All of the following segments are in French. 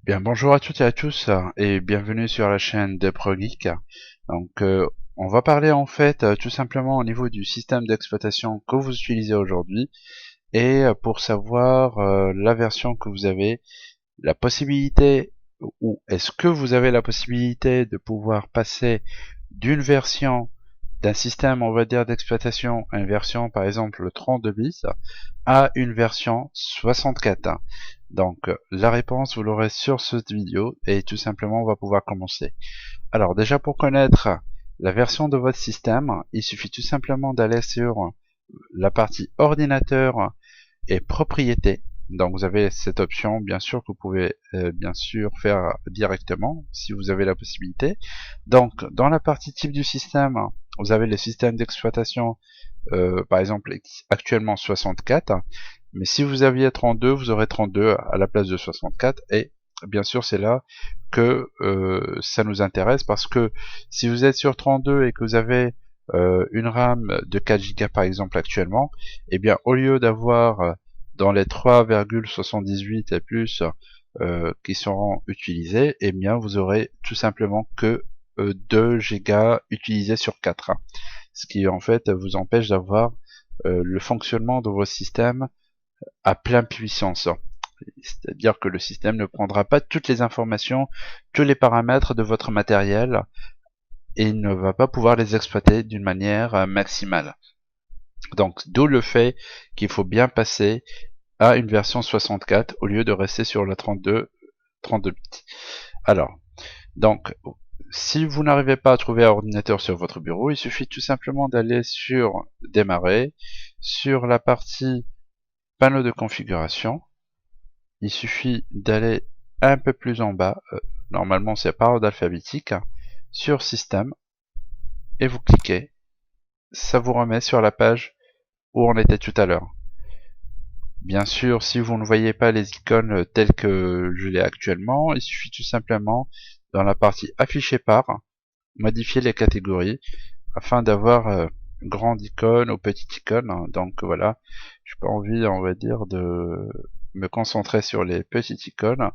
Bien, bonjour à toutes et à tous et bienvenue sur la chaîne de ProGeek. Donc, on va parler en fait tout simplement au niveau du système d'exploitation que vous utilisez aujourd'hui et pour savoir la version que vous avez, la possibilité ou est-ce que vous avez la possibilité de pouvoir passer d'une version d'un système, on va dire, d'exploitation à une version par exemple 32 bits à une version 64. Donc la réponse vous l'aurez sur cette vidéo et tout simplement on va pouvoir commencer. Alors déjà pour connaître la version de votre système, il suffit tout simplement d'aller sur la partie ordinateur et propriétés. Donc vous avez cette option bien sûr que vous pouvez bien sûr faire directement si vous avez la possibilité. Donc dans la partie type du système, vous avez le système d'exploitation par exemple actuellement 64, mais si vous aviez 32, vous aurez 32 à la place de 64 et bien sûr c'est là que ça nous intéresse parce que si vous êtes sur 32 et que vous avez une RAM de 4 Go par exemple actuellement, et bien au lieu d'avoir dans les 3,78 et plus qui seront utilisés, et bien vous aurez tout simplement que 2 Go utilisés sur 4, ce qui en fait vous empêche d'avoir le fonctionnement de vos systèmes à pleine puissance. C'est-à-dire que le système ne prendra pas toutes les informations, tous les paramètres de votre matériel et il ne va pas pouvoir les exploiter d'une manière maximale. Donc d'où le fait qu'il faut bien passer à une version 64 au lieu de rester sur la 32 bits. Alors, donc si vous n'arrivez pas à trouver un ordinateur sur votre bureau, il suffit tout simplement d'aller sur démarrer, sur la partie panneau de configuration. Il suffit d'aller un peu plus en bas, normalement c'est par ordre alphabétique, sur système, et vous cliquez. Ça vous remet sur la page où on était tout à l'heure. Bien sûr, si vous ne voyez pas les icônes telles que je l'ai actuellement, il suffit tout simplement dans la partie afficher par, modifier les catégories afin d'avoir grande icône ou petite icône. Donc voilà, j'ai pas envie, on va dire, de me concentrer sur les petites icônes.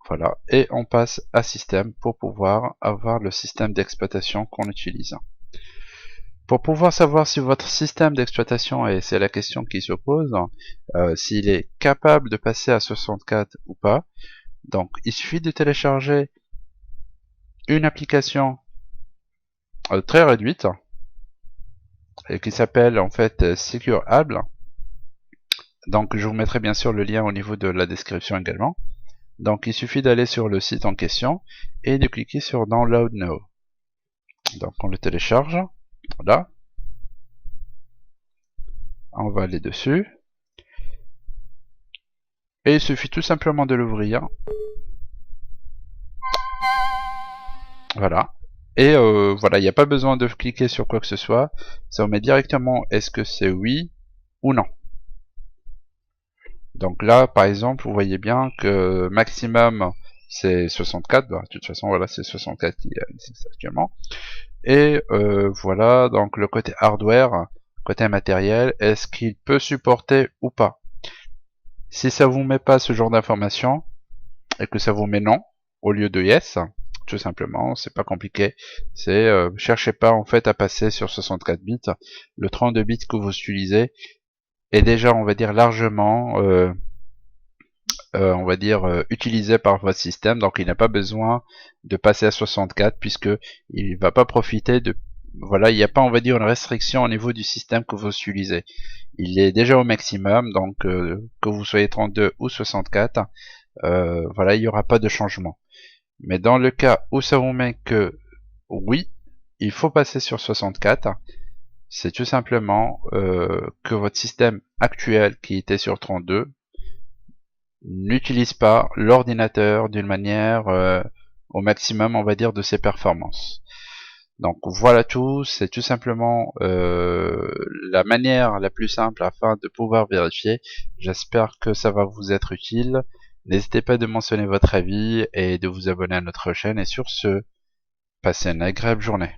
Voilà, et on passe à système pour pouvoir avoir le système d'exploitation qu'on utilise. Pour pouvoir savoir si votre système d'exploitation, et c'est la question qui se pose, s'il est capable de passer à 64 ou pas, donc il suffit de télécharger une application très réduite et qui s'appelle en fait SecureAble. Donc je vous mettrai bien sûr le lien au niveau de la description également. Donc il suffit d'aller sur le site en question et de cliquer sur Download Now. Donc on le télécharge. Voilà. On va aller dessus. Et il suffit tout simplement de l'ouvrir. Voilà. Et voilà, il n'y a pas besoin de cliquer sur quoi que ce soit. Ça vous met directement est-ce que c'est oui ou non. Donc là, par exemple, vous voyez bien que maximum c'est 64. Bah, de toute façon, voilà, c'est 64 qui existe actuellement. Et voilà, donc le côté hardware, côté matériel, est-ce qu'il peut supporter ou pas. Si ça vous met pas ce genre d'informations et que ça vous met non au lieu de yes, tout simplement, c'est pas compliqué. C'est cherchez pas en fait à passer sur 64 bits. Le 32 bits que vous utilisez est déjà, on va dire, largement on va dire utilisé par votre système, donc il n'a pas besoin de passer à 64 puisque il va pas profiter de, voilà, il n'y a pas, on va dire, une restriction au niveau du système que vous utilisez. Il est déjà au maximum, donc que vous soyez 32 ou 64, voilà, il n'y aura pas de changement. Mais dans le cas où ça vous met que oui, il faut passer sur 64, c'est tout simplement que votre système actuel qui était sur 32 n'utilise pas l'ordinateur d'une manière au maximum, on va dire, de ses performances. Donc voilà tout, c'est tout simplement la manière la plus simple afin de pouvoir vérifier. J'espère que ça va vous être utile. N'hésitez pas de mentionner votre avis et de vous abonner à notre chaîne. Et sur ce, passez une agréable journée.